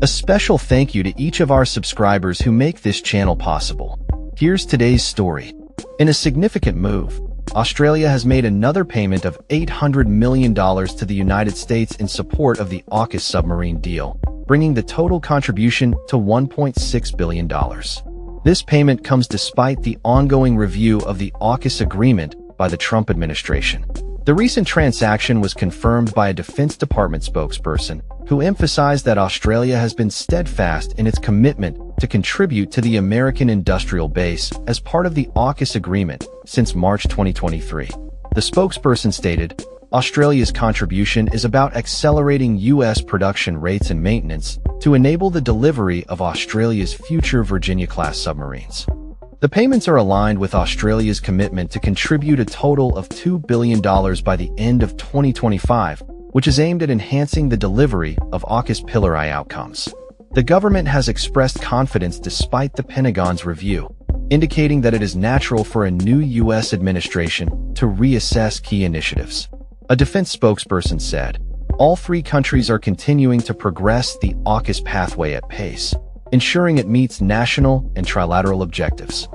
A special thank you to each of our subscribers who make this channel possible. Here's today's story. In a significant move, Australia has made another payment of $800 million to the United States in support of the AUKUS submarine deal, bringing the total contribution to $1.6 billion. This payment comes despite the ongoing review of the AUKUS agreement by the Trump administration. The recent transaction was confirmed by a Defense Department spokesperson who emphasized that Australia has been steadfast in its commitment to contribute to the American industrial base as part of the AUKUS agreement since March 2023. The spokesperson stated, Australia's contribution is about accelerating U.S. production rates and maintenance to enable the delivery of Australia's future Virginia-class submarines. The payments are aligned with Australia's commitment to contribute a total of $2 billion by the end of 2025, which is aimed at enhancing the delivery of AUKUS Pillar I outcomes. The government has expressed confidence despite the Pentagon's review, indicating that it is natural for a new U.S. administration to reassess key initiatives. A defense spokesperson said, all three countries are continuing to progress the AUKUS pathway at pace, ensuring it meets national and trilateral objectives.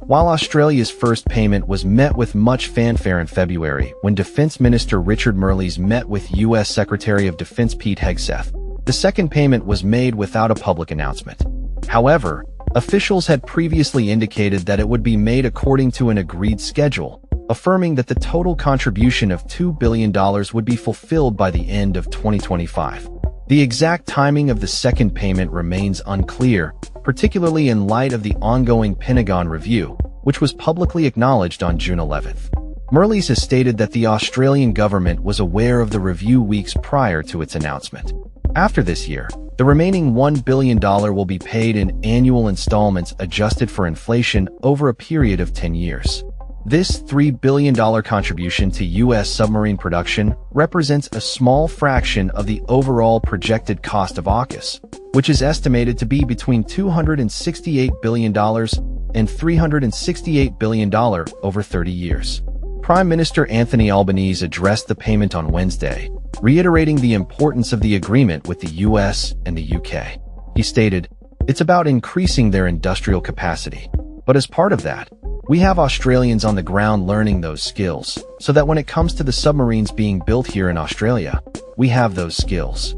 While Australia's first payment was met with much fanfare in February when Defense Minister Richard Marles met with U.S. Secretary of Defense Pete Hegseth, the second payment was made without a public announcement. However, officials had previously indicated that it would be made according to an agreed schedule, affirming that the total contribution of $2 billion would be fulfilled by the end of 2025. The exact timing of the second payment remains unclear, particularly in light of the ongoing Pentagon review, which was publicly acknowledged on June 11th. Marles has stated that the Australian government was aware of the review weeks prior to its announcement. After this year, the remaining $1 billion will be paid in annual installments adjusted for inflation over a period of 10 years. This $3 billion contribution to U.S. submarine production represents a small fraction of the overall projected cost of AUKUS, which is estimated to be between $268 billion and $368 billion over 30 years. Prime Minister Anthony Albanese addressed the payment on Wednesday, reiterating the importance of the agreement with the U.S. and the UK. He stated, "It's about increasing their industrial capacity. But as part of that, we have Australians on the ground learning those skills, so that when it comes to the submarines being built here in Australia, we have those skills."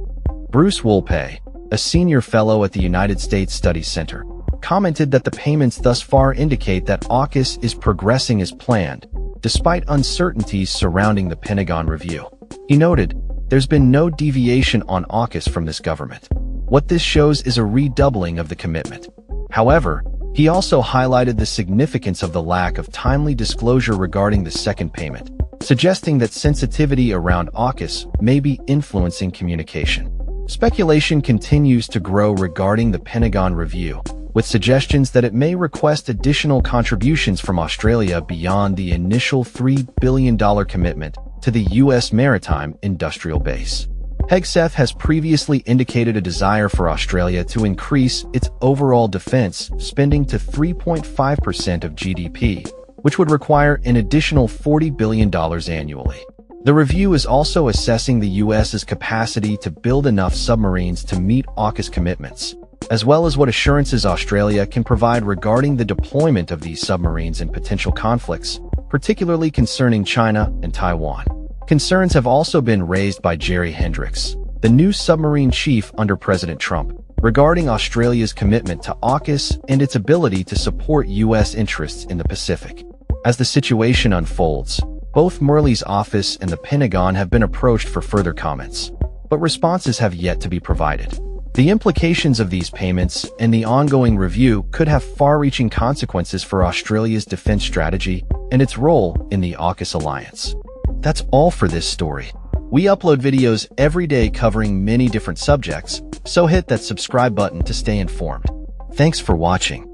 Bruce Wolpe, a senior fellow at the United States Studies Center, commented that the payments thus far indicate that AUKUS is progressing as planned, despite uncertainties surrounding the Pentagon review. He noted, "There's been no deviation on AUKUS from this government. What this shows is a redoubling of the commitment." However, he also highlighted the significance of the lack of timely disclosure regarding the second payment, suggesting that sensitivity around AUKUS may be influencing communication. Speculation continues to grow regarding the Pentagon review, with suggestions that it may request additional contributions from Australia beyond the initial $3 billion commitment to the U.S. maritime industrial base. Hegseth has previously indicated a desire for Australia to increase its overall defense spending to 3.5% of GDP, which would require an additional $40 billion annually. The review is also assessing the U.S.'s capacity to build enough submarines to meet AUKUS commitments, as well as what assurances Australia can provide regarding the deployment of these submarines in potential conflicts, particularly concerning China and Taiwan. Concerns have also been raised by Jerry Hendricks, the new submarine chief under President Trump, regarding Australia's commitment to AUKUS and its ability to support U.S. interests in the Pacific. As the situation unfolds, both Marles' office and the Pentagon have been approached for further comments, but responses have yet to be provided. The implications of these payments and the ongoing review could have far-reaching consequences for Australia's defense strategy and its role in the AUKUS alliance. That's all for this story. We upload videos every day covering many different subjects, so hit that subscribe button to stay informed. Thanks for watching.